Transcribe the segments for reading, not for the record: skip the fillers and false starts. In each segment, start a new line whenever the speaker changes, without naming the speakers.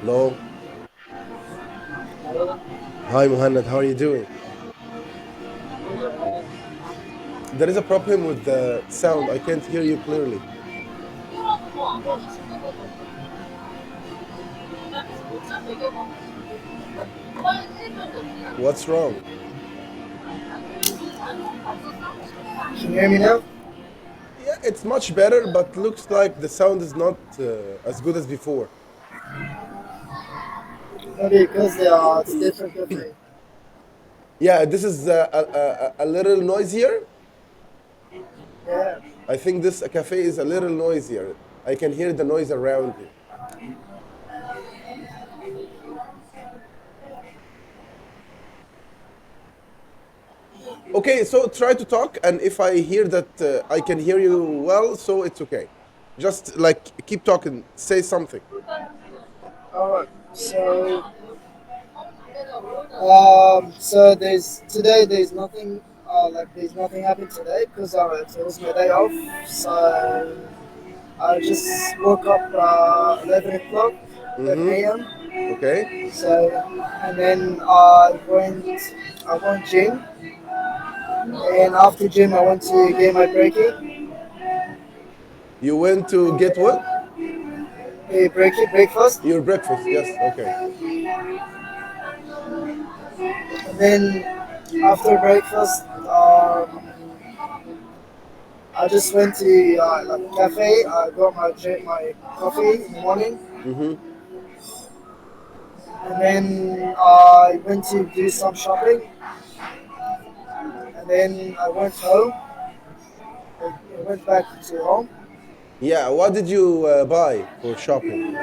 Hello. Hi, Mohammed. How are you doing? There is a problem with the sound. I can't hear you clearly. What's wrong?
Can you hear me now?
Yeah, it's much better, but looks like the sound is not as good as before.
Maybe because it's different cafe.
Yeah, this is a little noisier.
Yeah.
I think this cafe is a little noisier. I can hear the noise around you. Okay, so try to talk, and if I hear that I can hear you well, so it's okay. Just like keep talking, say something.
Alright. So there's today. There's nothing. There's nothing happened today because it was my day off. So I just woke up 11 o'clock, 11
Mm-hmm.
a.m.
Okay.
So and then I went gym, and after gym I went to get my breaking.
You went to
And
get what?
breakfast.
Your breakfast. Yes. Okay.
And then after breakfast, I just went to like a cafe. I got my coffee in the morning,
Mm-hmm.
and then I went to do some shopping, and then I went home. I went back to home.
Yeah. What did you buy for shopping?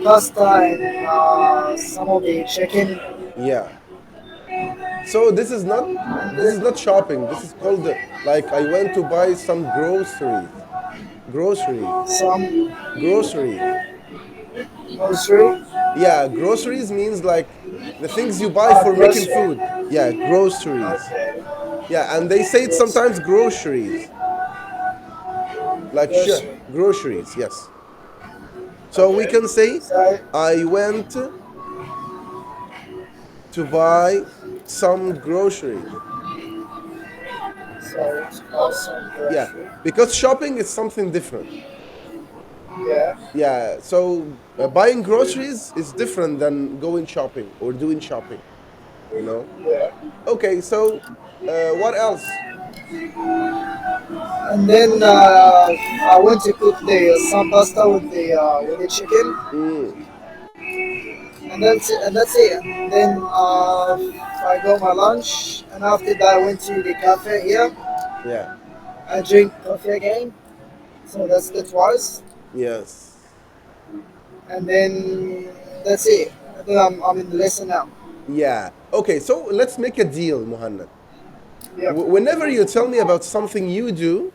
Pasta and some of the chicken.
Yeah. So this is not shopping. This is called like I went to buy some groceries. Groceries.
Some
Groceries.
grocery.
Yeah, groceries means like the things you buy for making
Grocery.
food. Yeah, groceries.
Okay.
Yeah, and they say it sometimes
Grocery.
groceries. Like sure,
Grocery.
groceries, yes. So we
Okay.
can say
So
I went to buy some groceries.
it's awesome
Yeah,
grocery.
because shopping is something different.
Yeah.
Yeah, so buying groceries is different than going shopping or doing shopping, you know?
Yeah.
Okay, so what else?
And then I went to cook the some pasta with the chicken,
Mm,
and that's it. Then I got my lunch, and after that I went to the cafe here.
yeah,
I drink coffee again, so that's the twice,
yes.
and then that's it. And then I'm in the lesson now.
Yeah. Okay, so let's make a deal, Muhammad.
Yep.
Whenever you tell me about something you do,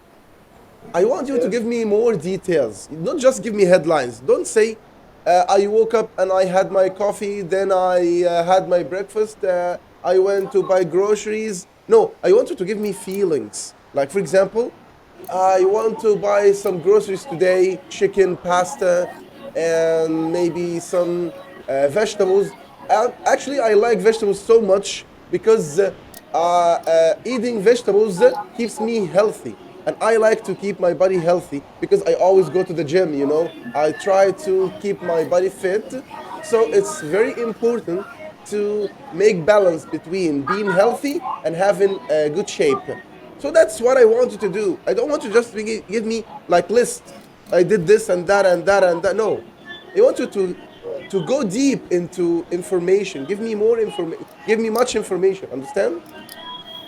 I want you to
Yes.
give me more details. Don't just give me headlines. Don't say, I woke up and I had my coffee, then I had my breakfast, I went to buy groceries. No, I want you to give me feelings. Like, for example, I want to buy some groceries today, chicken, pasta, and maybe some vegetables. Actually, I like vegetables so much because eating vegetables keeps me healthy. And I like to keep my body healthy because I always go to the gym, you know. I try to keep my body fit. So it's very important to make balance between being healthy and having a good shape. So that's what I want you to do. I don't want you just to give me like list. I did this and that and that and that. No, I want you to go deep into information. Give me more information. Give me much information. Understand?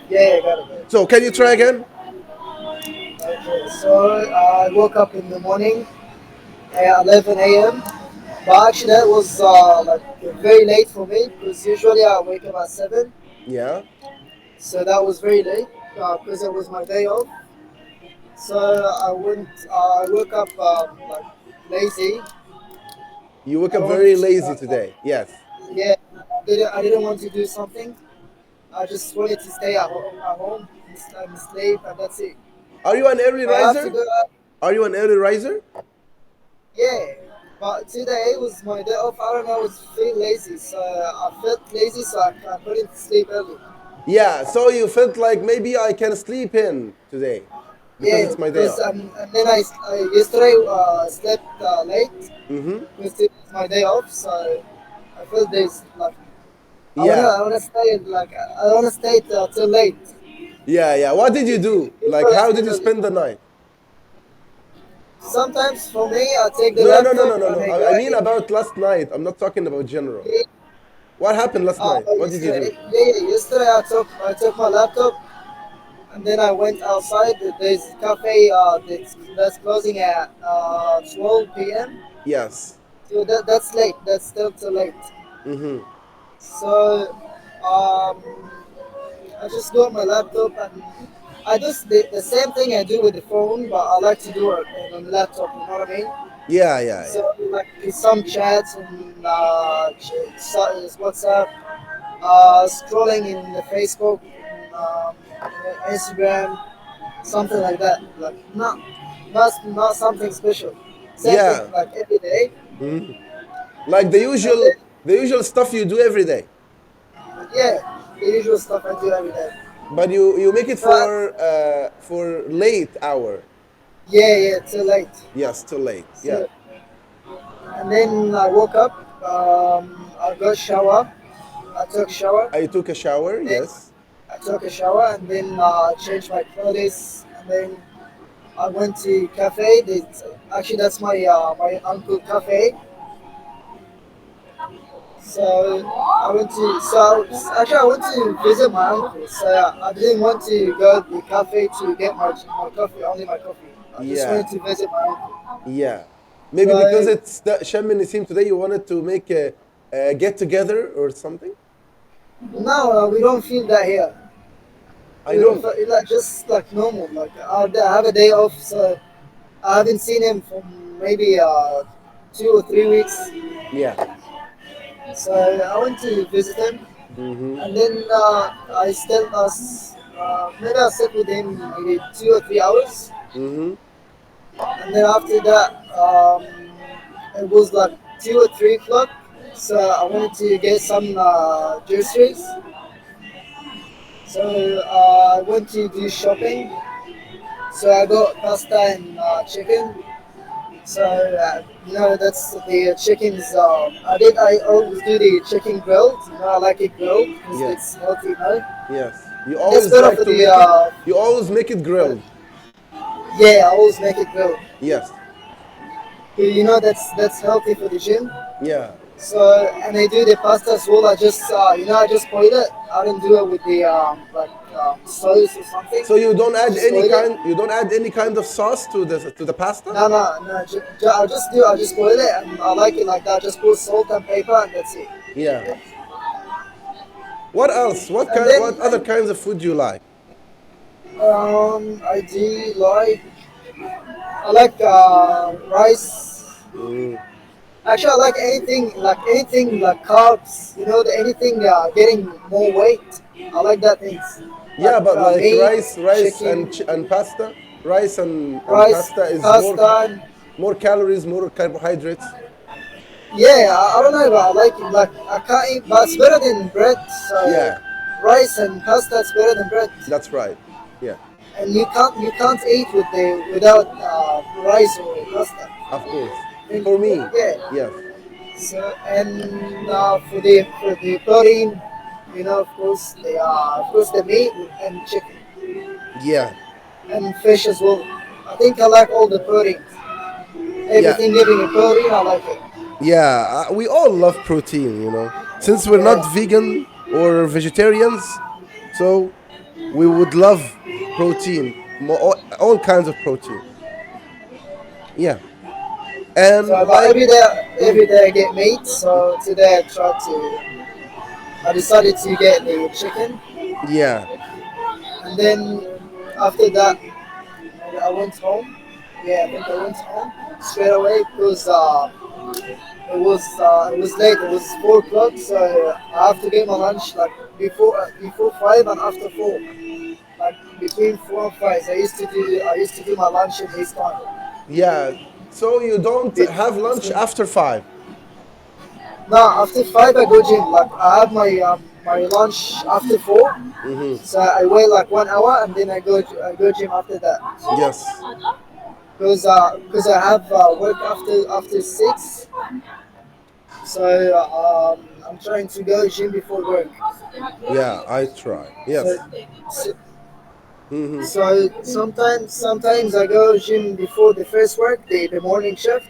Yeah, got it.
So can you try again?
Okay, so I woke up in the morning at 11 a.m. But actually, that was very late for me because usually I wake up at 7.
Yeah.
So that was very late because it was my day off. So I woke up lazy.
You woke
I
up
don't
very
want
lazy today. Yes.
yeah, I didn't want to do something. I just wanted to stay at home and sleep, and that's it.
Are you an early
But I have to
riser?
go.
Are you an early riser?
Yeah, But today was my day off. I don't know. I was feeling lazy, so I felt lazy, so I couldn't sleep early.
Yeah, so you felt like maybe I can sleep in today because
Yeah,
it's my day
because
off.
and then I yesterday slept late
Mm-hmm.
because it was my day off, so I felt this like
Yeah,
I wanna stay I wanna stay till late.
yeah, yeah. What did you do? Like,
Usually I
how
stay
did you
early.
spend the night?
Sometimes for me, I take the
No, no, no, no,
laptop
no,
and
no.
I go
I mean
edit.
about last night. I'm not talking about general. What happened last night?
But
What did you
yesterday,
do?
yesterday I took my laptop and then I went outside. There's a cafe that's closing at 12 p.m.
Yes.
So that's late. That's still too late.
Mm-hmm.
So I just go on my laptop and I do the same thing I do with the phone, but I like to do it on the laptop. You know what I mean?
Yeah, yeah,
So
yeah.
like some chats and WhatsApp, scrolling in the Facebook, Instagram, something like that. Like not something special. Same thing
Yeah.
like every day.
Mhm. Like
And then
the usual stuff you do every day.
yeah, the usual stuff I do every day.
But you make it
But
for late hour.
yeah, too late.
Yes, too late. Yeah.
So and then I woke up. I got shower. I took shower.
I took a shower,
Then
yes.
I took a shower and then changed my clothes and then I went to cafe. Actually, that's my uncle cafe. So I went to actually I went to visit my uncle. So I didn't want to go to the cafe to get my coffee, only my coffee. I just wanted
Yeah.
to visit my uncle.
Yeah. Maybe because
So
it's the Shem Nisim today, you wanted to make a get together or something?
now we don't feel that here.
I
We don't
know.
feel like just like normal. Like I have a day off, so I haven't seen him for maybe 2 or 3 weeks.
Yeah.
So I went to visit him,
Mm-hmm.
and then maybe I stayed with him maybe 2 or 3 hours,
Mm-hmm.
and then after that it was like 2 or 3 o'clock. So I wanted to get some groceries. So I went to do shopping. So I got pasta and chicken. So that's the chickens. I always do the chicken grilled. I like it grilled because
Yeah.
it's healthy.
Yes. You
And that's
always
better
like
for
to
the
make it. You always make it
uh,
grilled.
yeah. I always make it grilled.
Yes.
That's healthy for the gym.
Yeah.
So and I do the pasta as well. I just boil it. I don't do it with the sauce or something.
So you don't
I
add
just
any
boil it.
kind. You don't add any kind of sauce to the pasta.
No. I just boil it and I like it like that. Just put salt and pepper and that's it.
Yeah. What else?
And then
What other kinds of food do you like?
I do like I like rice.
Mm.
Actually, I like anything like carbs. Anything getting more weight. I like that things like
Yeah, but like
meat,
rice
chicken,
and pasta. Rice and
rice,
pasta is
pasta. And,
more calories, more carbohydrates.
yeah, I don't know, but I like it. Like I can't eat, but it's better than bread. So
Yeah,
rice and pasta is better than bread.
that's right. Yeah,
And you can't eat without rice or pasta.
of course.
And,
For me,
yeah.
yes.
So and for the protein, of course the meat and chicken
Yeah,
and fish as well. I think I like all the proteins.
yeah,
Everything giving a protein, I like it.
yeah. We all love protein, Since we're not
Yeah.
vegan or vegetarians, so we would love protein, all kinds of protein. Yeah,
So
and
but
like,
every day I get meat. So today I decided to get the chicken,
yeah,
and then after that I went home. Yeah, I think I went home straight away because it was late. It was 4 o'clock, so I have to get my lunch like before 5 and after 4. Like between 4 and 5. I used to do my lunch in this time.
yeah. So you don't have lunch after 5?
No, after 5 I go gym. Like I have my lunch after 4. So I wait like 1 hour and then I go gym after that.
Yes.
Because I have work after 6. So I'm trying to go gym before work.
Yeah, I try.
So,
Yes.
so
Mm-hmm.
So sometimes I go gym before the first work, the morning shift.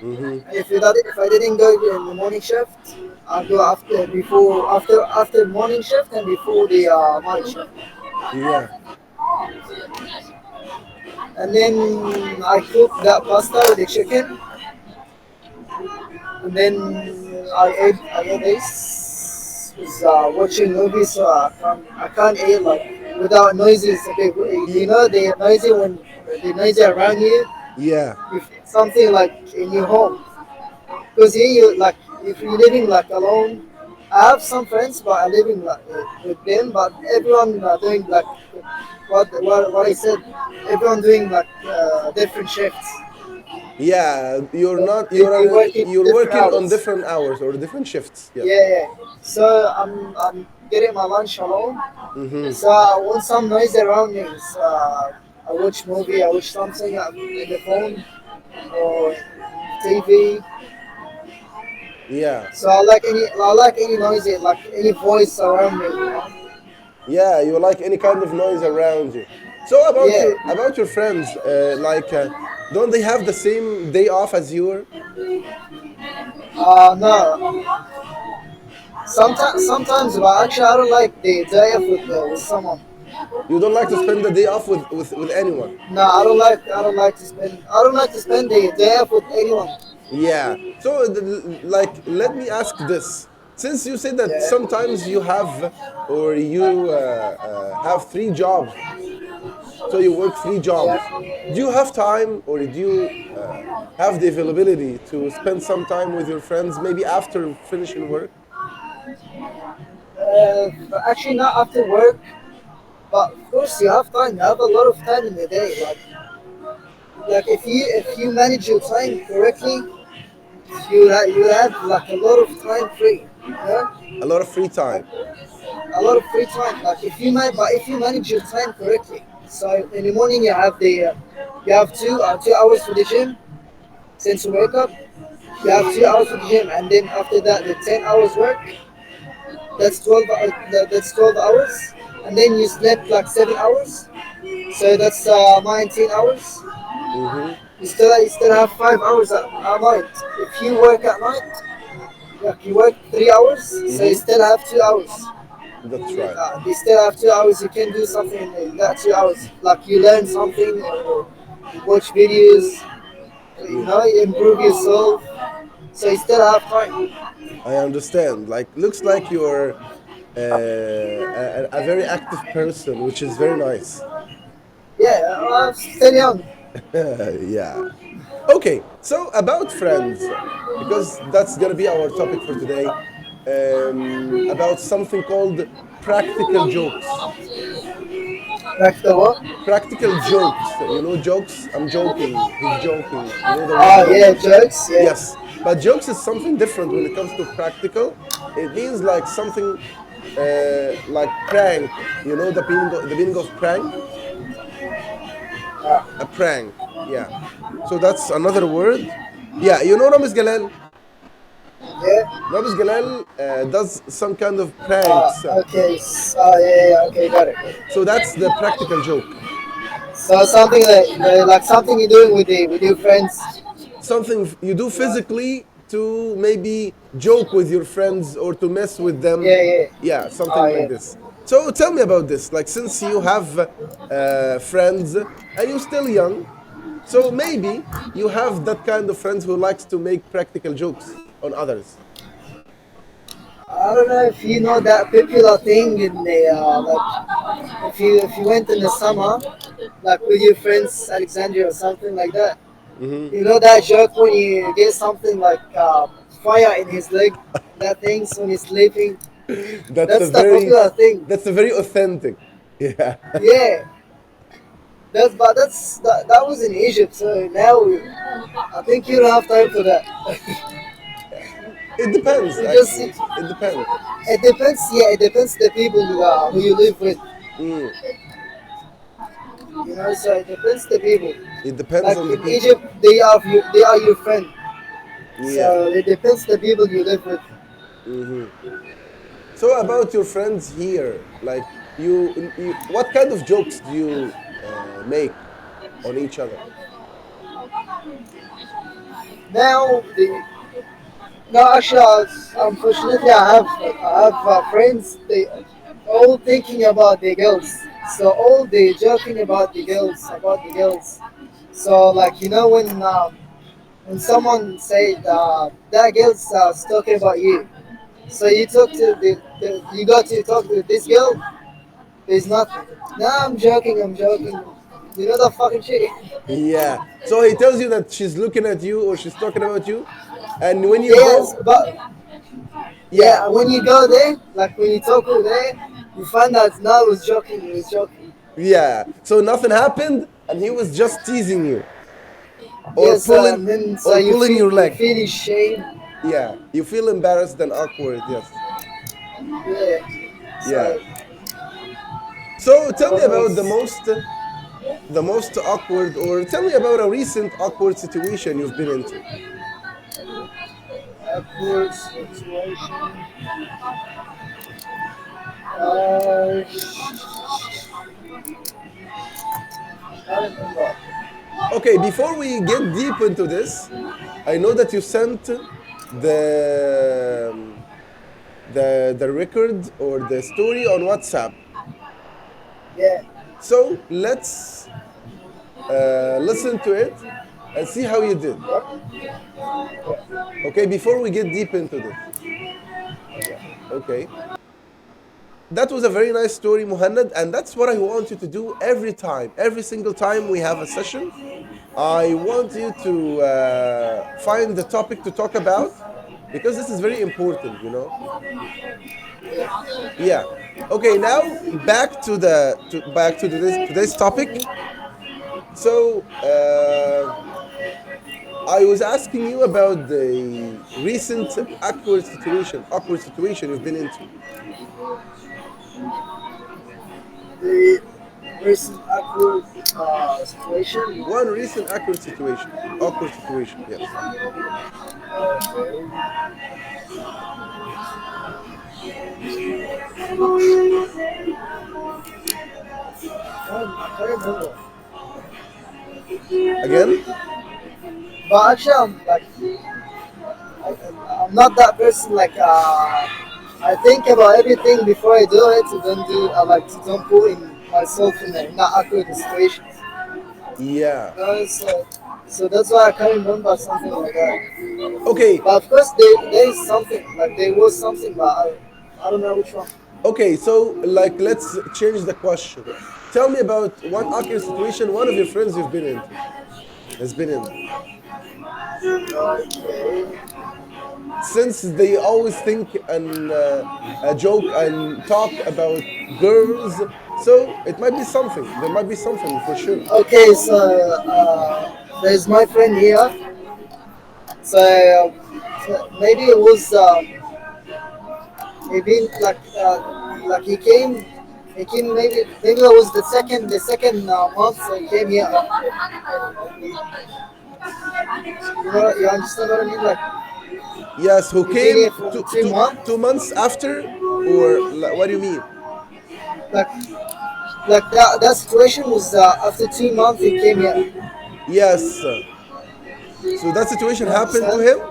Mm-hmm.
And if I didn't go in the morning shift, I'll go after morning shift and before the night shift.
Yeah.
And then I cook that pasta with the chicken, and then I ate this. Was watching movies, so I can't eat like without noises. Okay, you
Y-
know the noisy when the noisy around you.
yeah.
If something like in your home, because here you like if you're living like alone. I have some friends, but I living like with them. But everyone doing like what I said. Everyone doing like different shifts.
Yeah, you're
So
not
they work in
you're
different
working on
hours.
different hours or different shifts. Yes.
Yeah, yeah. So I'm getting my lunch alone.
Mm-hmm.
So I want some noise around me. So I watch movie. I watch something in the phone or TV.
Yeah.
So I like any noise, like any voice around me. You know?
Yeah, you like any kind of noise around you. So
Yeah.
about your friends, don't they have the same day off as you?
No. Sometimes, but actually, I don't like the day off with someone.
You don't like to spend the day off with anyone.
No, I don't like to spend the day off with anyone.
Yeah. So, let me ask this. Since you said that
Yeah.
sometimes you have or you have 3 jobs, so you work 3 jobs, do you have time or do you have the availability to spend some time with your friends, maybe after finishing work?
But actually, not after work. But of course, you have time. You have a lot of time in the day. Like if you manage your time correctly, you have like a lot of time free. Yeah,
A lot of free time.
a lot of free time. Like if you manage your time correctly. So in the morning you have 2 hours for the gym. Since you wake up, you have 2 hours for the gym, and then after that, the 10 hours work. That's 12 hours, and then you slept like 7 hours. So that's 19 hours.
Mm-hmm.
You still have 5 hours at night. If you work at night, like you work 3 hours, so you
Mm-hmm.
still have 2 hours.
That's right.
You still have 2 hours. You can do something in that 2 hours. Like you learn something, or you watch videos. You
Yeah.
know, you improve yourself. So you still have time.
I understand. Like, looks like you're a very active person, which is very nice.
Yeah, I'm still young.
Yeah. Okay, so about friends, because that's gonna be our topic for today, about something called practical jokes.
Like the what?
Practical jokes. You know, jokes. I'm joking. He's joking. You know the word
Oh yeah,
joke.
jokes. Yeah.
Yes, but jokes is something different when it comes to practical. It means like something like prank. You know the meaning of prank. A prank. Yeah. So that's another word. Yeah, you know Ramiz Galal.
Yeah.
Ramiz Galal does some kind of pranks.
Okay. Yeah. Okay. Got it.
So that's the practical joke.
So something like something you're doing with your friends.
Something you do
Yeah.
physically to maybe joke with your friends or to mess with them.
Yeah. Yeah.
Yeah, something like
Yeah.
this. So tell me about this. Like, since you have friends and you're still young, so maybe you have that kind of friends who likes to make practical jokes on others.
I don't know if you know that popular thing in the like if you went in the summer like with your friends Alexandria or something like that.
Hmm.
You know that joke when you get something like fire in his leg. That things when he's sleeping.
That's a
That's the
very
popular thing.
that's a very authentic. Yeah.
Yeah. That was in Egypt. So now I think you don't have time for that.
It depends,
You just
actually. It depends.
it depends. Yeah, it depends the people who you live with.
Mm.
You know, so it depends the people.
It depends
Like
on the
in
people.
Egypt, they are your friend.
Yeah.
So it depends the people you live with.
Hmm. So about your friends here, like what kind of jokes do you make on each other?
Now the no actually, unfortunately, I have friends. They all thinking about the girls. So all they joking about the girls. So like when someone said that girl's talking about you, so you talk to you got to talk to this girl. There's nothing. No, I'm joking. I'm joking. You know that fucking shit.
Yeah. So he tells you that she's looking at you or she's talking about you, and when you
Yes,
go,
but
yeah,
yeah, when you go there, like when you talk over there, you find out now he was joking. He was joking.
yeah. So nothing happened, and he was just teasing you or
Yes,
pulling
and then so
or pulling your
you
leg.
feel shame.
Yeah, you feel embarrassed and awkward. Yes.
Yeah.
Yeah.
So
So
I
tell me
don't know.
about
It's
the most awkward, or tell me about a recent awkward situation you've been into.
awkward situation. Uh, I don't remember.
Okay, before we get deep into this, I know that you sent the record or the story on WhatsApp.
Yeah.
So let's listen to it and see how you did. Okay, before we get deep into this. Yeah. Okay. That was a very nice story, Muhannad, and that's what I want you to do every time. Every single time we have a session, I want you to find the topic to talk about because this is very important, you know? Yeah. Okay, now back to today's topic. So, I was asking you about the recent awkward situation you've been into.
The recent awkward situation.
One recent awkward situation. Yes.
I can't remember.
Again?
But actually, I'm not that person. I think about everything before I do it. To don't do. I like to don't put in myself in that awkward situation.
Yeah.
So that's why I can't remember something like that.
Okay.
But of course, there is something. Like there was something, but I don't know which one.
Okay. So, like, let's change the question. Tell me about one awkward situation one of your friends you've been into has been in.
Okay.
Since they always think and a joke and talk about girls, so it might be something. There might be something for sure.
Okay, so there's my friend here. So maybe it was maybe like he came maybe it was the second month he came here. You understand what I mean? Like
Yes, who
he been
came
here for 2 months.
2 months after, or what do you mean?
Like that situation was after 2 months he came here.
Yes. So that situation
You
happened to
understand?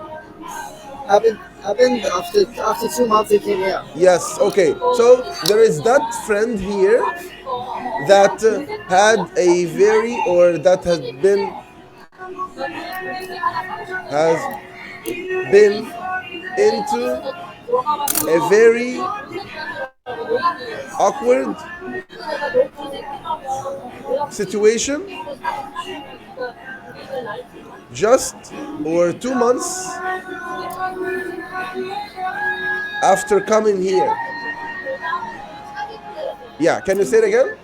him?
Happened after 2 months he came here.
Yes. Okay. So there is that friend here that had a very, or that has been into a very awkward situation just or 2 months after coming here. Yeah, can you say it again?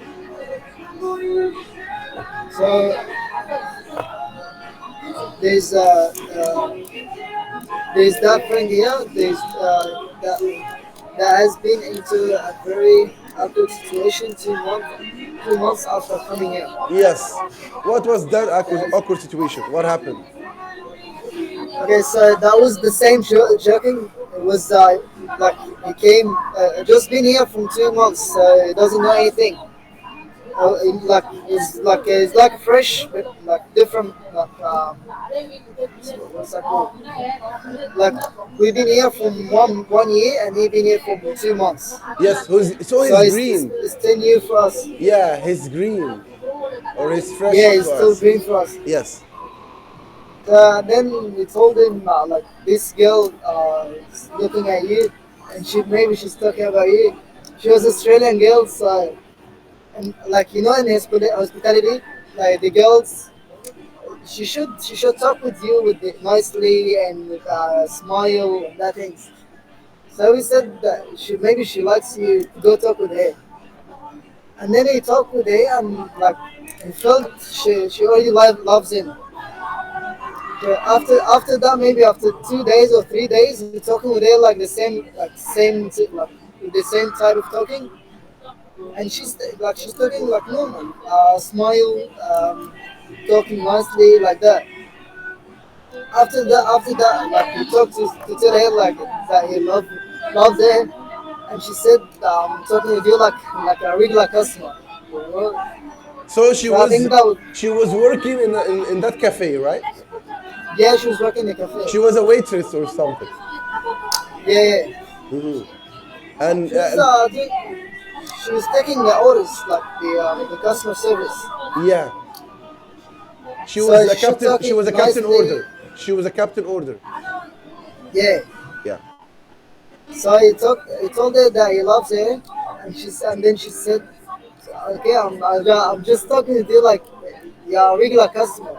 So there's there's that friend here. That has been into a very awkward situation 2 months after coming here.
Yes. What was that
Yes.
awkward situation? What happened?
Okay, so that was the same joking. It was like he came, just been here from 2 months, so he doesn't know anything. It's like fresh, but like different. What's that called? Like we've been here from one year, and he been here for 2 months.
Yes. So
So
he's green.
it's still new for us.
Yeah, he's green or he's fresh
Yeah,
to
it's still
us.
green for us.
Yes.
Then we told him like this girl is looking at you, and she's talking about you. She was Australian girl, so and like in hospitality, like the girls, she should talk with you with it nicely and with a smile and that things. So we said that she likes you. Go talk with her, and then he talked with her and like he felt she already loves him. Yeah, after that, maybe after 2 days or 3 days, we're talking with her like with the same type of talking, and she's talking like normal, smile, talking nicely like that. After that, like we talked to tell her like that he loves her, and she said, talking with you like a regular customer. You know?
So
So I think that was,
she was working in that cafe, right?
yeah, she was working in a cafe.
She was a waitress or something.
Yeah, yeah.
And
She was she was taking the orders like the customer service.
yeah, she was
So
a
she
captain. She was
talking
a captain
nicely.
order. She was a captain order.
Yeah.
Yeah.
So he told her that he loves her, and then she said, "Okay, I'm just talking to you like you're a regular customer.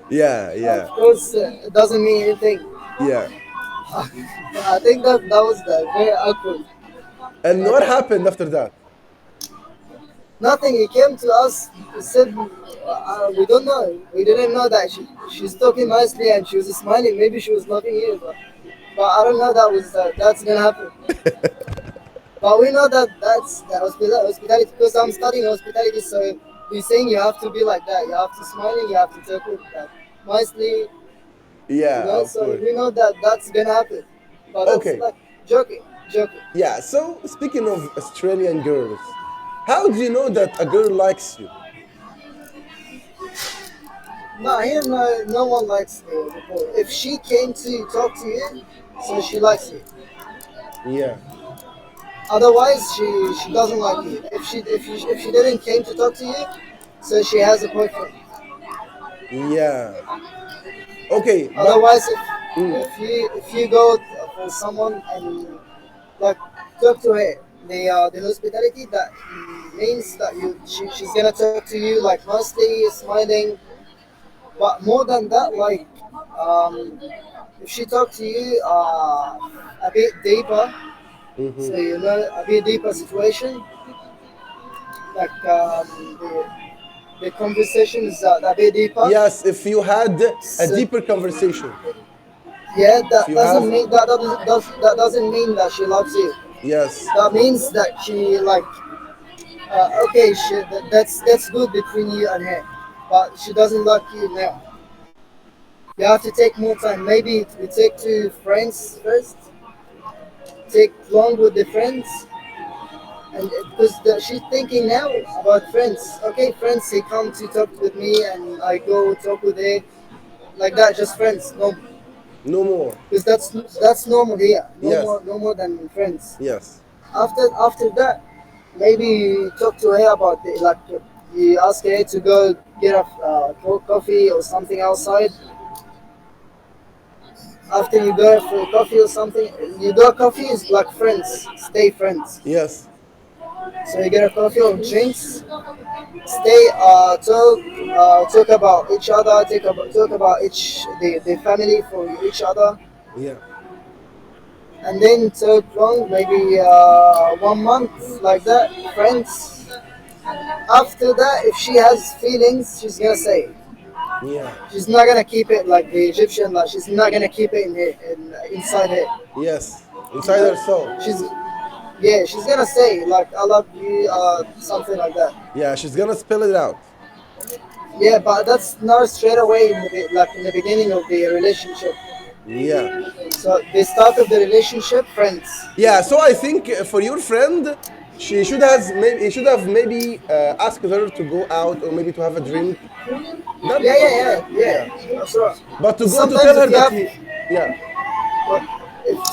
Yeah.
Of
Yeah.
course, it doesn't mean anything."
Yeah.
I think that was very awkward.
And
Like
what happened after that?
nothing. He came to us. He said, "We don't know. We didn't know that she's talking nicely and she was smiling. Maybe she was loving you, but I don't know that's gonna happen." But we know that that's the hospitality because I'm studying hospitality. So he's saying you have to be like that. You have to smiling. You have to talk with that nicely.
Yeah, of
So
course.
we know that that's gonna happen. But that's
Okay.
like joking, joking.
Yeah. So speaking of Australian girls, how do you know that a girl likes you?
No, here no one likes me before. If she came to talk to you, so she likes you.
Yeah.
Otherwise, she doesn't like you. If she didn't came to talk to you, so she has a boyfriend.
Yeah. Okay, but
Otherwise,
mm,
if you go for someone and like talk to her, the hospitality that means that she's gonna talk to you like nicely, smiling. But more than that, like if she talk to you a bit deeper, so
mhm.
you know a bit deeper situation, like the conversation is a bit deeper.
Yes, if you had a
So
deeper conversation,
yeah,
if you have,
that doesn't mean that she loves you.
yes,
That means that she like okay, that's good between you and her, but she doesn't like you now. You have to take more time. Maybe we take two friends first. Take long with the friends, and because she's thinking now about friends. Okay, friends, they come to talk with me, and I go talk with her like that. Just friends, no,
no more.
because that's normal here.
Yes,
No more than friends.
yes,
After that, maybe you talk to her about it, like you ask her to go get a coffee or something outside. After you go for coffee or something, you go coffee is like friends, stay friends.
yes,
So you get a coffee or drinks, stay talk about each other, talk about the family for each other,
yeah,
and then talk long, maybe 1 month like that, friends. After that, if she has feelings, she's gonna say it.
Yeah.
She's not gonna keep it like the Egyptian. Like she's not gonna keep it inside her.
Yes.
You
Inside her
know?
soul.
She's Yeah, she's gonna say like I love you, something like that.
Yeah, she's gonna spill it out.
Yeah, but that's not straight away like in the beginning of the relationship.
Yeah.
So the start of the relationship, friends.
Yeah, so I think for your friend, she should has maybe he should have maybe asked her to go out or maybe to have a drink. Not
Yeah, yeah, yeah,
yeah,
yeah. That's right.
but to go to
Sometimes
tell her
if you
that
have,
he yeah
but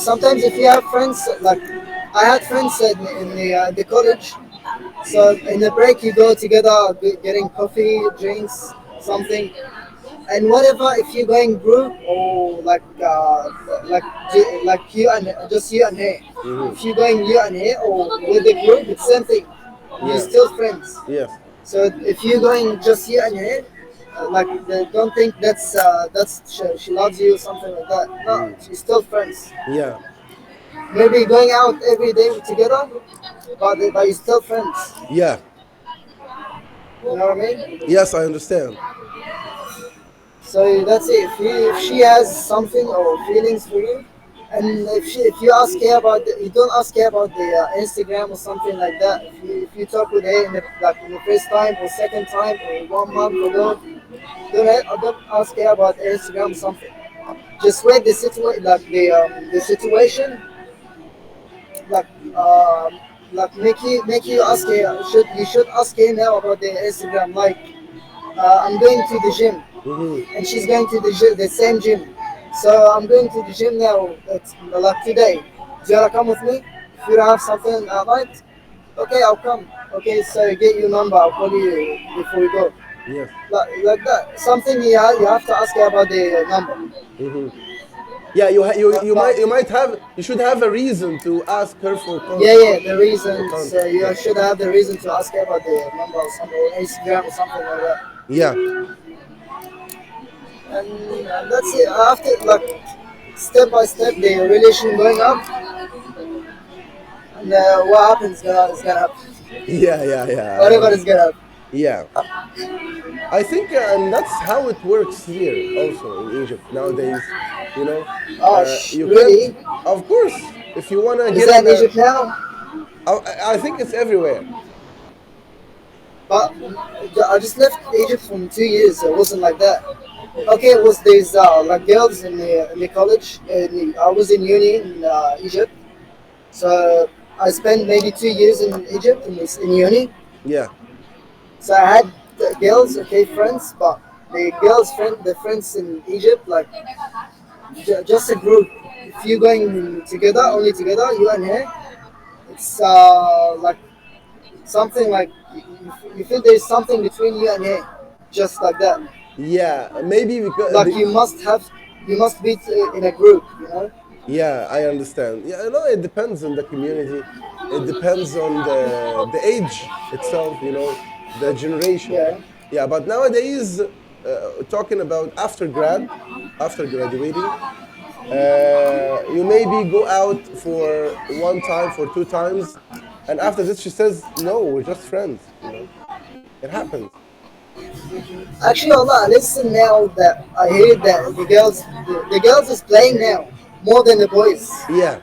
sometimes if you have friends, like I had friends in the college. So in the break you go together, getting coffee, drinks, something. And whatever, if you're going group or like you and just you and her,
hmm
if you're going you and her or with the group, it's same thing. You're
yeah
still friends.
yes
So if you're going just you and her, like don't think that's she loves you or something like that. No,
mm.
she's still friends.
Yeah
Maybe going out every day together, but you're still friends.
yeah
You know what I mean?
yes I understand.
So that's it. If she has something or feelings for you, and if you ask her about you don't ask her about the Instagram or something like that. If you talk with her in the first time or second time or 1 month ago, don't ask her about Instagram or something. Just wait the situation like um, like make you ask her. You should ask her now about the Instagram. Like I'm going to the gym
hmm
and she's going to the same gym. So I'm going to the gym now. It's like today. Do you wanna come with me? If you don't have something at night, okay, I'll come. Okay, so get your number. I'll call you before we go.
yes
Like that. Something you have to ask her about the number.
hmm yeah
But
you should have a reason to ask her for
yeah,
contact
yeah, the reasons.
contact
You
yeah
should have the reason to ask her about the number or something, or Instagram or something like that.
yeah
And that's it. After like step by step, the relation going up. And what happens is gonna happen.
yeah
Whatever is gonna happen.
yeah I think, and that's how it works here also in Egypt nowadays. You know,
Oh,
you can't.
really?
Of course, if you wanna
Is
get
that
on
in
a,
Egypt now?
I think it's everywhere.
But I just left Egypt from 2 years. It wasn't like that. Okay, it was these like girls in the college. I was in uni in Egypt, so I spent maybe 2 years in Egypt in uni.
Yeah,
So I had girls, okay, friends, but the friends in Egypt, like just a group. If you're going together, only together, you and her, it's like something like you feel there's something between you and her, just like that.
yeah, maybe because
Like you must be in a group, you know.
yeah, I understand. Yeah, no, it depends on the community. It depends on the age itself. You know, the generation.
Yeah.
Yeah, but nowadays, talking about after graduating, you maybe go out for one time, for two times, and after this she says, "No, we're just friends." You know, it happens.
Actually, Allah, listen now that I hear that the girls is playing now more than the boys.
Yeah,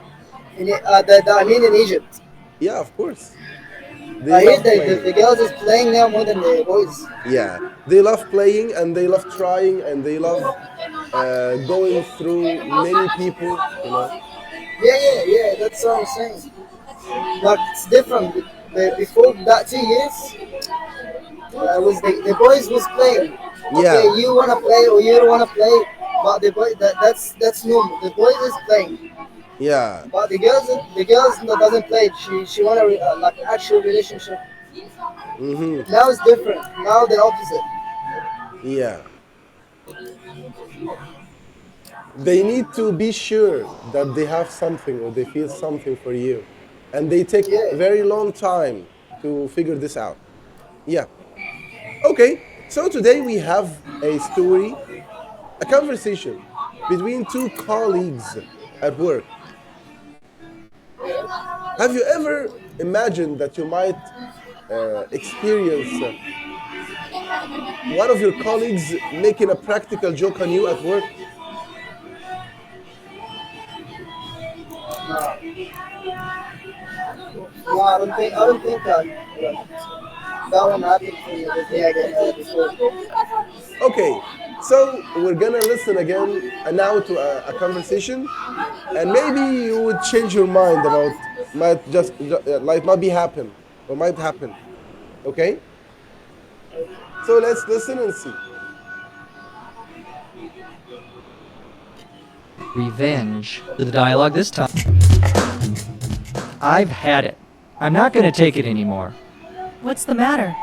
I mean in Egypt.
yeah, of course. They
I hear
love
that the
playing.
girls is playing now more than the boys.
Yeah, they love playing and they love trying and they love going through many people. You know.
Yeah, yeah, yeah. That's what I'm saying. But it's different. Before that 2 years, was the boys was playing. Okay,
Yeah,
you wanna play or you don't wanna play, but that's normal. The boys is playing,
yeah.
but the girls that doesn't play. She wanna like actual relationship.
Mm-hmm.
Now it's different. Now the opposite.
Yeah. They need to be sure that they have something or they feel something for you. And they take
Yeah.
very long time to figure this out. Yeah. Okay. So today we have a story, a conversation between two colleagues at work. Have you ever imagined that you might experience one of your colleagues making a practical joke on you at work?
No, I don't think that one happened to me with me again before.
Okay, so we're gonna listen again now to a conversation, and maybe you would change your mind about like might be happen or might happen. Okay, so let's listen and see.
Revenge. The dialogue this time. I've had it. I'm not going to take it anymore.
What's the matter?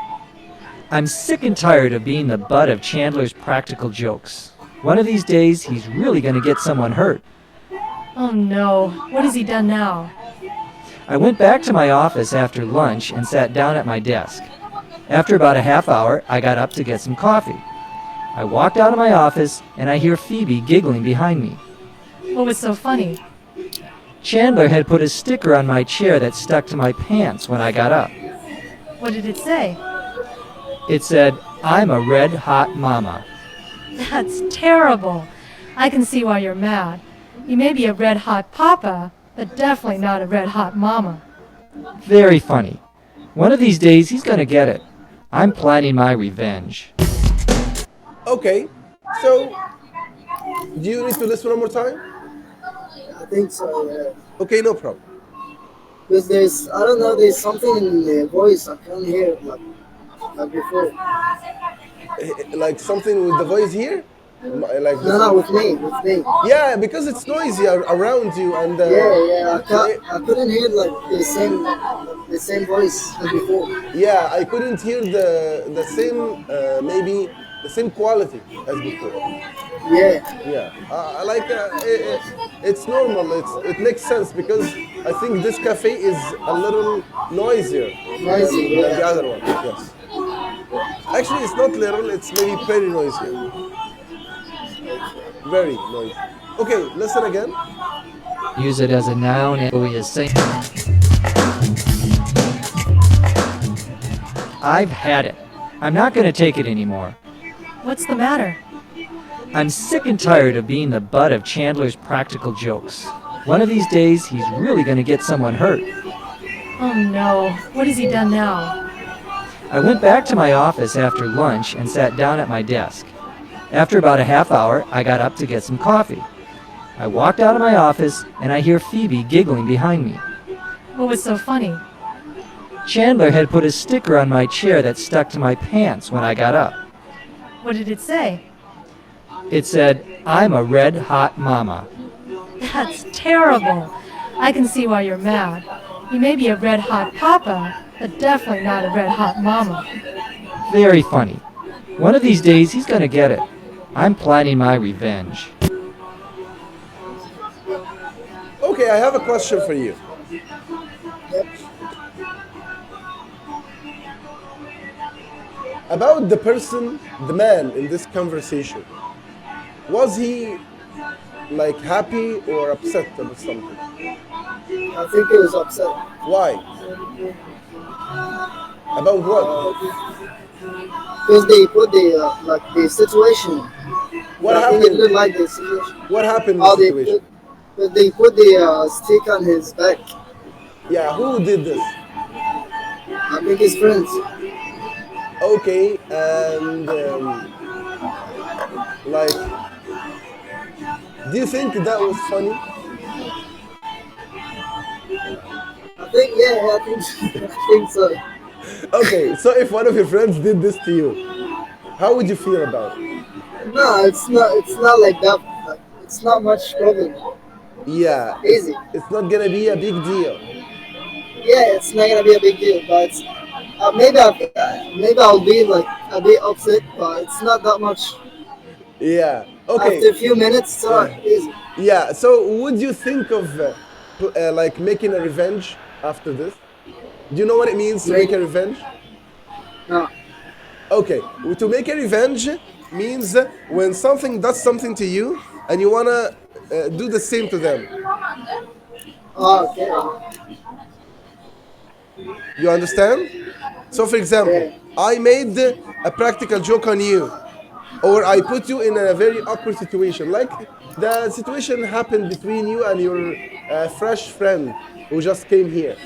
I'm sick and tired of being the butt of Chandler's practical jokes. One of these days, he's really going to get someone hurt.
Oh no, what has he done now?
I went back to my office after lunch and sat down at my desk. After about a half hour, I got up to get some coffee. I walked out of my office and I hear Phoebe giggling behind me.
What was so funny?
Chandler had put a sticker on my chair that stuck to my pants when I got up.
What did it say?
It said, "I'm a red hot mama."
That's terrible. I can see why you're mad. You may be a red hot papa, but definitely not a red hot mama.
Very funny. One of these days he's gonna get it. I'm planning my revenge.
Okay, so do you need to listen one more time?
I think so, yeah.
Okay, no problem.
Because I don't know, there's something in the voice I can't hear like before.
Like something with the voice here? Like
No, with me.
yeah, because it's noisy around you and
Yeah, I couldn't hear like the same voice as before.
yeah, I couldn't hear the same maybe the same quality as before.
Yeah,
Yeah, it's normal. It makes sense because I think this cafe is a little noisier
noisy.
than the
Yeah.
other one. Yes, actually, it's not little. It's maybe very noisy. Very noisy. Okay, listen again.
Use it as a noun and we is saying. I've had it. I'm not gonna take it anymore.
What's the matter?
I'm sick and tired of being the butt of Chandler's practical jokes. One of these days, he's really going to get someone hurt.
Oh no, what has he done now?
I went back to my office after lunch and sat down at my desk. After about a half hour, I got up to get some coffee. I walked out of my office and I hear Phoebe giggling behind me.
What was so funny?
Chandler had put a sticker on my chair that stuck to my pants when I got up.
What did it say?
It said, "I'm a red hot mama."
That's terrible. I can see why you're mad. You may be a red hot papa, but definitely not a red hot mama.
Very funny. One of these days he's gonna get it. I'm planning my revenge.
Okay, I have a question for you. About the person, the man in this conversation. Was he like happy or upset about something?
I think he was upset.
Why? About what?
Because they put the situation.
What
I think he
happened?
didn't like the situation.
What happened in
Oh,
the situation?
they put the stick on his back.
Yeah, who did this?
I think his friends.
Okay, and like, do you think that was funny?
I think I think so.
Okay, so if one of your friends did this to you, how would you feel about it?
No, it's not like that. Like, it's not much problem.
Yeah,
Easy.
it's not gonna be a big deal.
Yeah, it's not gonna be a big deal, but maybe I'll be like a bit upset, but it's not that much.
Yeah. Okay.
After a few minutes, it's alright, easy.
Yeah. So, would you think of like making a revenge after this? Do you know what it means to make a revenge?
No.
Okay. To make a revenge means when something does something to you and you wanna do the same to them.
Oh, okay.
You understand? So for example, I made a practical joke on you, or I put you in a very awkward situation, like the situation happened between you and your fresh friend who just came here.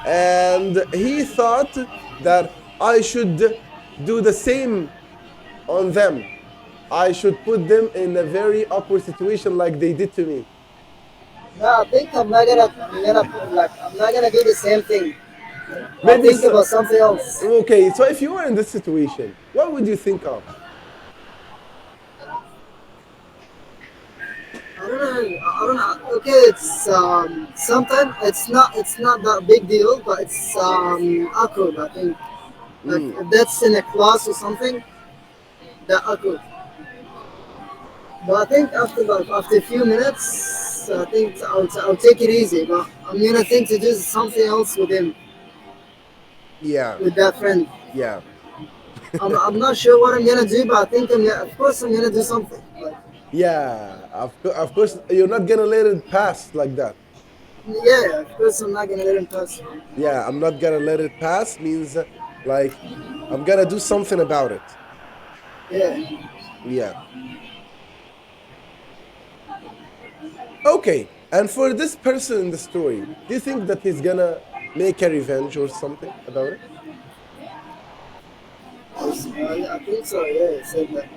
And he thought that I should do the same on them. I should put them in a very awkward situation like they did to me.
No, I think I'm not gonna do the same thing. I'll
Maybe
think about something else.
Okay, so if you were in this situation, what would you think of?
I don't know. Okay, it's sometimes it's not that big deal, but it's awkward. I think like if that's in a class or something, that awkward. But I think after a few minutes, I think I'll take it easy. But I'm gonna think to do something else with him,
Yeah,
with that friend.
yeah,
I'm not sure what I'm gonna do, but I think of course I'm gonna do something. Like,
yeah. Of course, you're not gonna let it pass like that.
yeah, of course I'm not gonna let him pass.
Yeah, I'm not gonna let it pass means like I'm gonna do something about it.
Yeah.
Yeah. Okay, and for this person in the story, do you think that he's gonna make a revenge or something about it?
I think so. Yeah, it said that.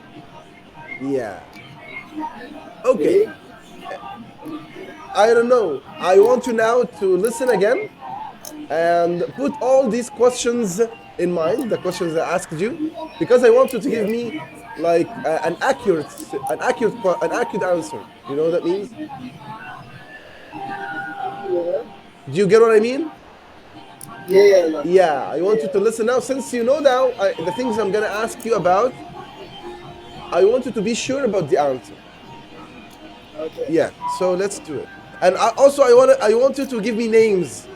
Yeah. Okay. I don't know. I want you now to listen again and put all these questions in mind, the questions I asked you, because I want you to give me like an accurate answer. You know what that means?
Yeah.
Do you get what I mean?
Yeah.
Yeah, I want you to listen now. Since you know now the things I'm gonna ask you about, I want you to be sure about the answer.
Okay.
Yeah, so let's do it. And I want you to give me names.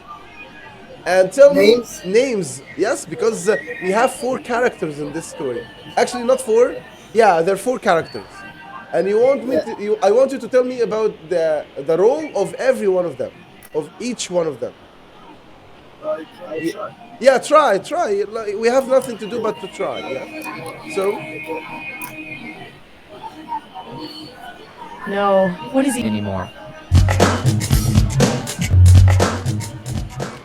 And tell
Names?
me names. Yes, because we have 4 characters in this story. Actually, not 4. Yeah, there are 4 characters. And you want me to I want you to tell me about the role of every one of them, of each one of them.
I'll try.
Yeah, try. Like, we have nothing to do but to try. Yeah. So,
No, what is he?
Anymore.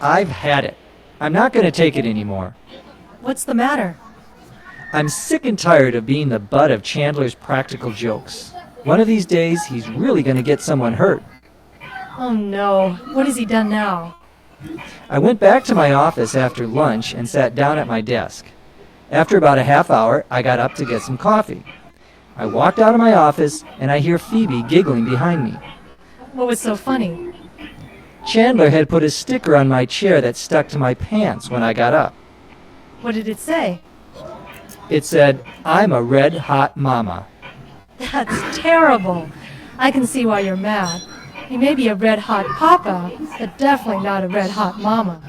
I've had it. I'm not going to take it anymore.
What's the matter?
I'm sick and tired of being the butt of Chandler's practical jokes. One of these days, he's really going to get someone hurt.
Oh no, what has he done now?
I went back to my office after lunch and sat down at my desk. After about a half hour, I got up to get some coffee. I walked out of my office and I hear Phoebe giggling behind me.
What was so funny?
Chandler had put a sticker on my chair that stuck to my pants when I got up.
What did it say?
It said, "I'm a red hot mama."
That's terrible. I can see why you're mad. He may be a red hot papa, but definitely not a red hot mama.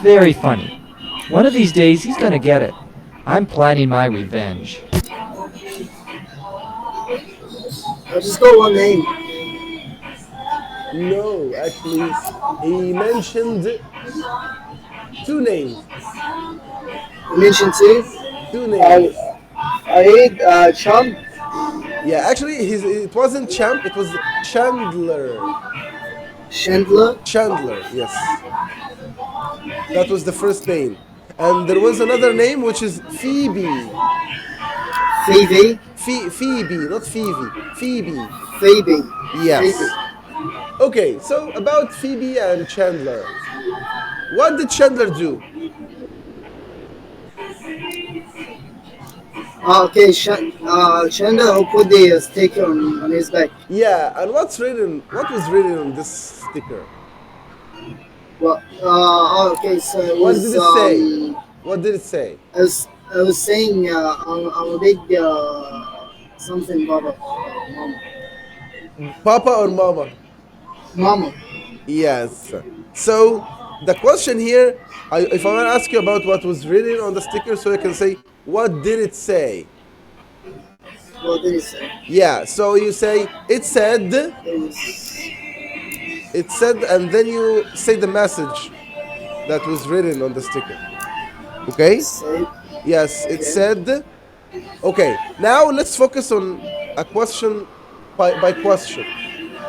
Very funny. One of these days he's gonna get it. I'm planning my revenge.
I just got one name.
no, actually, he mentioned 2 names.
You mentioned 2.
2 names.
I hate Chum.
Yeah, actually, it wasn't Champ, it was Chandler.
Chandler.
Chandler, yes. That was the first name. And there was another name which is Phoebe.
Phoebe.
Phoebe, not Phoebe. Phoebe.
Phoebe.
Yes.
Phoebe.
Okay, so about Phoebe and Chandler. What did Chandler do?
Okay, Chandler who put the sticker on his back.
Yeah, and what was written on this sticker?
Well, okay, so it
What
was,
did it say? What did it say?
I was saying I'm a big something Baba.
Papa or Mama?
Mama.
Yes. So the question here, if I want to ask you about what was written on the sticker, so you can say, what did it say?
What did he say?
Yeah, so you say, it said,
It was
it said, and then you say the message that was written on the sticker. Okay?
Say.
Yes, it
Okay.
said. Okay, now let's focus on a question by question.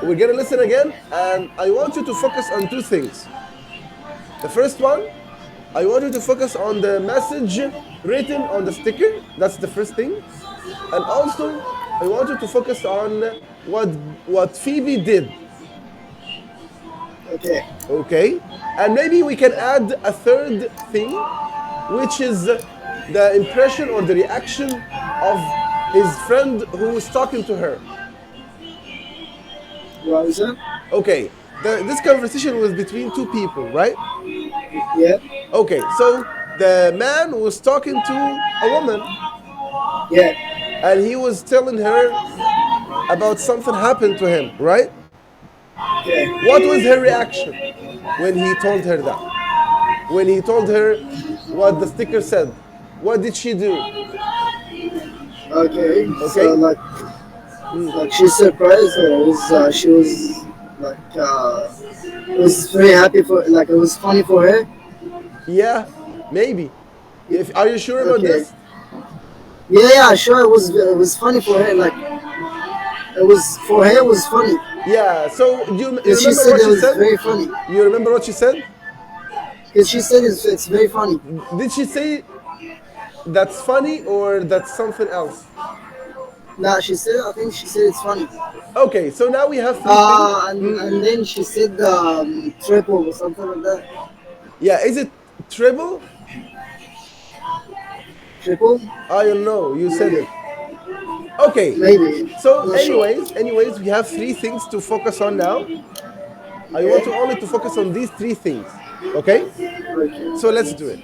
We're gonna listen again, and I want you to focus on two things. The first one, I want you to focus on the message written on the sticker. That's the first thing. And also, I want you to focus on what Phoebe did.
Okay.
Okay? And maybe we can add a third thing, which is the impression or the reaction of his friend who was talking to her.
What was it?
Okay, this conversation was between two people, right?
Yeah.
Okay, so the man was talking to a woman
Yeah.
and he was telling her about something happened to him, right?
Okay.
What was her reaction when he told her that? When he told her what the sticker said, what did she do?
Okay.
Okay.
So like she's surprised, or she was like it was very happy for, like it was funny for her.
Yeah, maybe. Are you sure about
Okay.
this?
Yeah, sure. It was funny for her. Like it was for her. It was funny.
Yeah, so you
Because she
remember
said
what
it
she
was
said?
very funny.
You remember what she said?
Because she said it's very funny.
Did she say that's funny or that's something else?
Nah, she said, I think she said it's funny.
Okay, so now we have three things.
And then she said triple or something like that.
Yeah, is it treble?
Triple?
I don't know, you said it. Okay,
Maybe.
so
Not sure.
anyways, we have three things to focus on now. I want to only to focus on these three things, okay?
Okay.
So let's do it.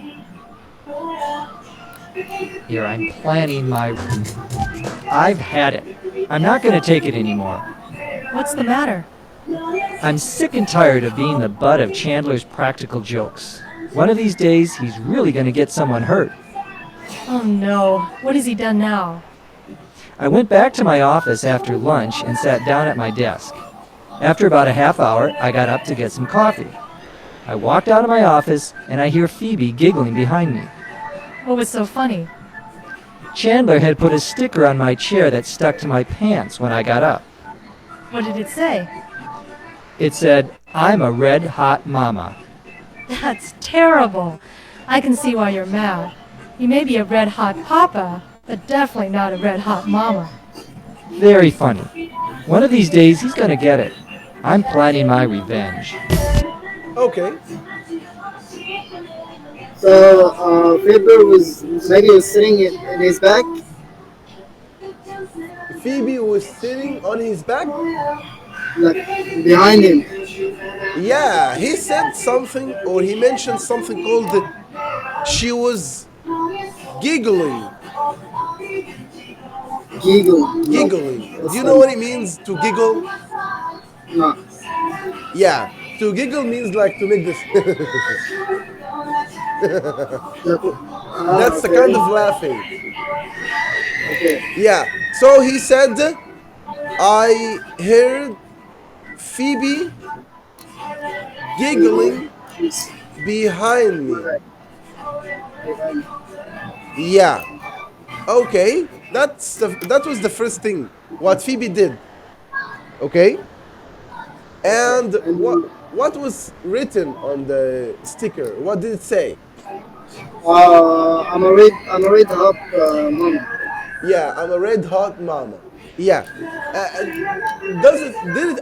Here, I'm planning my. I've had it. I'm not going to take it anymore.
What's the matter?
I'm sick and tired of being the butt of Chandler's practical jokes. One of these days, he's really going to get someone hurt.
Oh no, what has he done now?
I went back to my office after lunch and sat down at my desk. After about a half hour, I got up to get some coffee. I walked out of my office and I hear Phoebe giggling behind me.
What was so funny?
Chandler had put a sticker on my chair that stuck to my pants when I got up.
What did it say?
It said, "I'm a red hot mama."
That's terrible. I can see why you're mad. You may be a red hot papa, but definitely not a red hot mama.
Very funny. One of these days he's gonna get it. I'm planning my revenge.
Okay,
So Faber was maybe sitting in his back.
Phoebe was sitting on his back.
Like behind him.
Yeah, he said something or he mentioned something called she was giggling. Giggling. Do you know what it means to giggle?
No.
Yeah, to giggle means like to make this. That's the kind of laughing.
Okay.
Yeah, so he said, I heard Phoebe giggling behind me. Yeah. Okay, that was the first thing what Phoebe did. Okay. And what was written on the sticker? What did it say?
I'm a red hot mom.
Yeah, I'm a red hot mama. Yeah.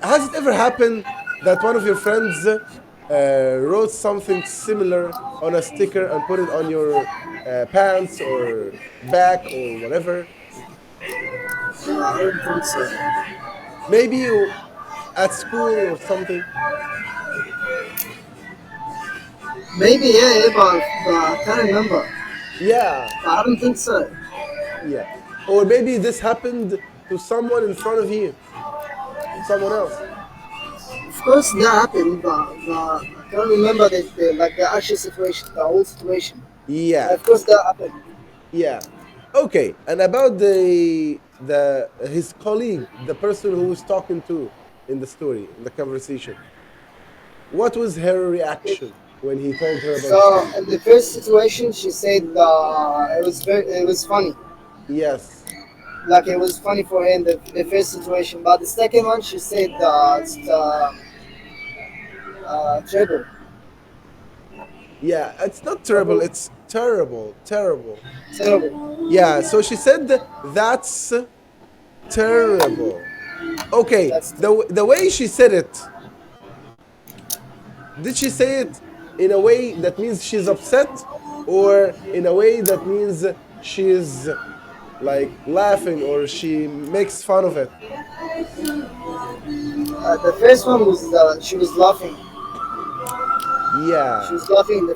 Has it ever happened that one of your friends wrote something similar on a sticker and put it on your pants or back or whatever?
I don't think so.
Maybe you at school or something?
Maybe, yeah, but I can't remember.
Yeah,
I don't think so.
yeah. Or maybe this happened to someone in front of you. Someone else.
Of course that happened, but I can't remember the actual situation, the whole situation.
Yeah.
Of course that happened.
Yeah. Okay. And about his colleague, the person who was talking to in the story, in the conversation. what was her reaction when he told her about
So in the first situation, she said it was funny.
Yes.
Like it was funny for her in the first situation, but the second one, she said it's trouble.
Yeah, it's not terrible, it's terrible.
Terrible.
Yeah, so she said that's terrible. Okay,
That's
the way she said it, did she say it in a way that means she's upset, or in a way that means she's like laughing, or she makes fun of it?
The first one was she was laughing. She
Yeah.
was laughing in the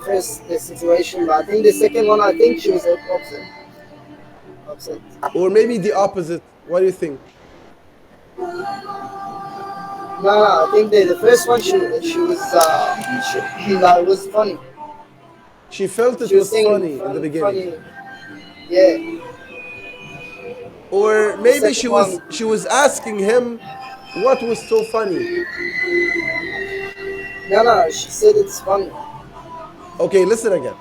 situation, but I think the second one, I think she was upset. Upset.
Or maybe the opposite. What do you think?
No, I think the first one she was it was funny.
She felt it
She
was
saying
funny in the beginning.
Funny. Yeah.
Or maybe
Second
she was asking him what was so funny.
No, she said it's funny.
Okay, listen again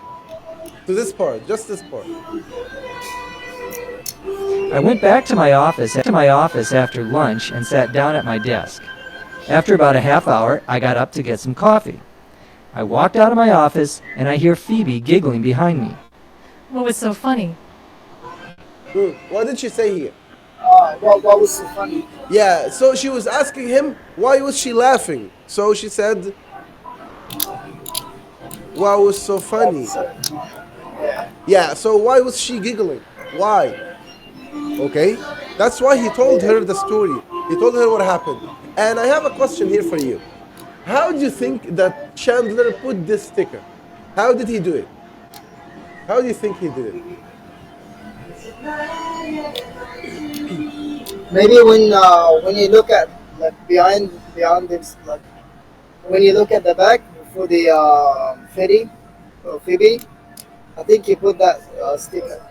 to this part, just this part.
I went back to my office after lunch and sat down at my desk. After about a half hour, I got up to get some coffee. I walked out of my office and I hear Phoebe giggling behind me.
What was so funny?
What did she say here?
What was so funny?
Yeah, so she was asking him why was she laughing. So she said, what was so funny? Yeah, so why was she giggling? Why? Okay, that's why he told her the story. He told her what happened. And I have a question here for you. How do you think that Chandler put this sticker? How did he do it? How do you think he did it?
Maybe when you look at like behind this, like when you look at the back for the Phoebe, I think he put that sticker.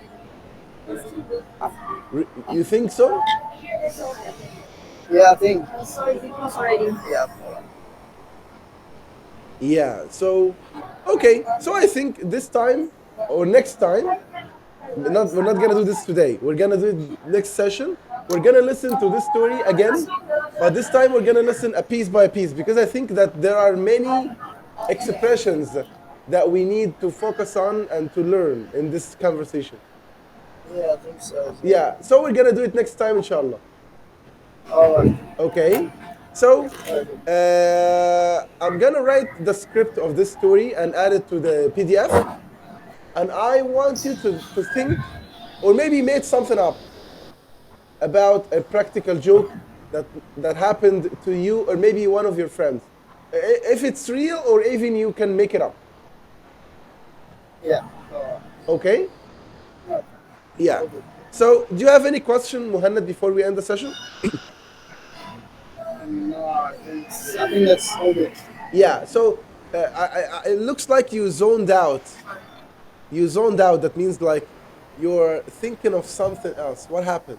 You think so?
Yeah, I think. Yeah.
Yeah, so, okay. So I think this time or next time, we're not gonna do this today. We're gonna do it next session. We're gonna listen to this story again, but this time we're gonna listen a piece by piece, because I think that there are many expressions that we need to focus on and to learn in this conversation.
Yeah, I think so.
Yeah, so we're gonna do it next time, inshallah.
All right.
Okay, so I'm gonna write the script of this story and add it to the PDF, and I want you to think, or maybe make something up about a practical joke that happened to you or maybe one of your friends. If it's real, or even you can make it up.
Yeah.
Okay? Yeah. So, do you have any question, Muhannad, before we end the session?
No, I think that's all good.
Yeah. So, it looks like you zoned out. You zoned out. That means like you're thinking of something else. What happened?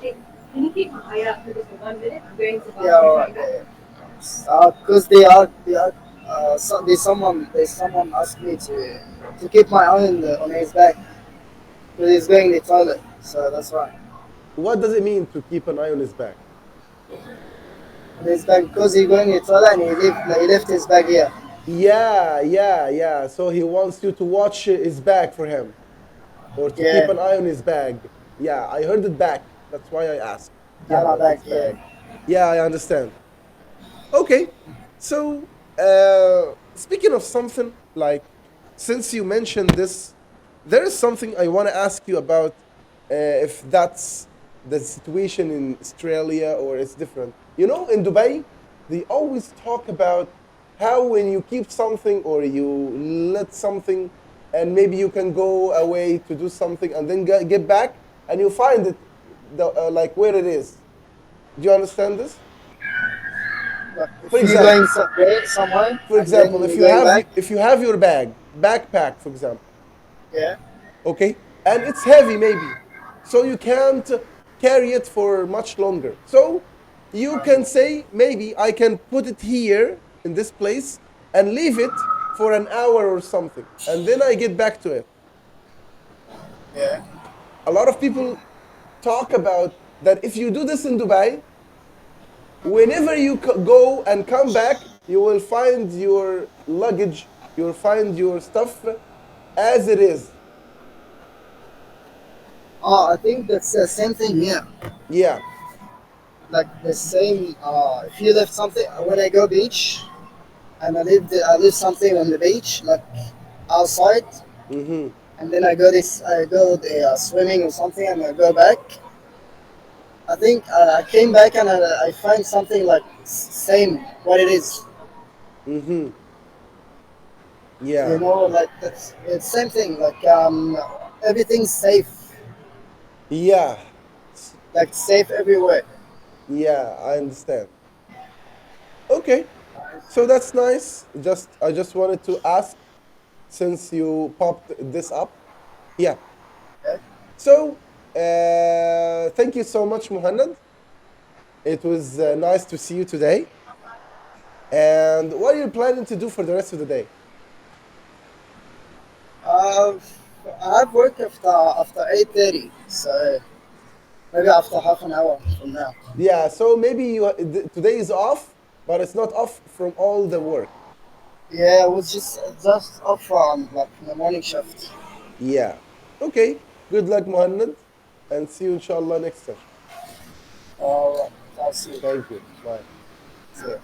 Hey, can you keep Maya for just 1 minute? I'm going to
Yeah, all right. Because there's someone asked me to keep my eye on his back, but he's going to the toilet, so that's why.
What does it mean to keep an eye on his back?
On his back, because he's going to the toilet and he left his bag here.
Yeah. So he wants you to watch his bag for him, or to keep an eye on his bag. Yeah, I heard it back. That's why I asked.
Yeah, my bag.
Yeah, I understand. Okay, so speaking of something, like, since you mentioned this, there is something I want to ask you about, if that's the situation in Australia or it's different. You know, in Dubai, they always talk about how when you keep something or you let something, and maybe you can go away to do something and then get back and you find it like where it is. Do you understand this?
For example, somewhere.
For example, if you have your backpack, for example.
Yeah.
Okay, and it's heavy maybe, so you can't carry it for much longer. So you can say, maybe I can put it here in this place and leave it for an hour or something, and then I get back to it.
Yeah.
A lot of people talk about that if you do this in Dubai, whenever you go and come back, you will find your luggage, you'll find your stuff as it is.
Oh, I think that's the same thing here.
Yeah.
Like the same. If you left something when I go beach, and I leave something on the beach, like outside,
Mm-hmm.
and then I go swimming or something, and I go back. I think I came back and I find something like same what it is.
Mm-hmm.
You
Yeah.
know, like it's same thing. Like everything's safe.
Yeah.
Like safe everywhere.
Yeah, I understand. Okay. So that's nice. I just wanted to ask since you popped this up. Yeah.
Okay.
So thank you so much, Muhannad. It was nice to see you today. And what are you planning to do for the rest of the day?
Uh, I have work after 8:30, so maybe after half an hour from now.
Yeah, so maybe today is off, but it's not off from all the work.
Yeah, it was just off from like the morning shift.
Yeah. Okay. Good luck, Muhannad, and see you inshallah next session.
All right, I'll see you.
Thank you. Bye.
See you.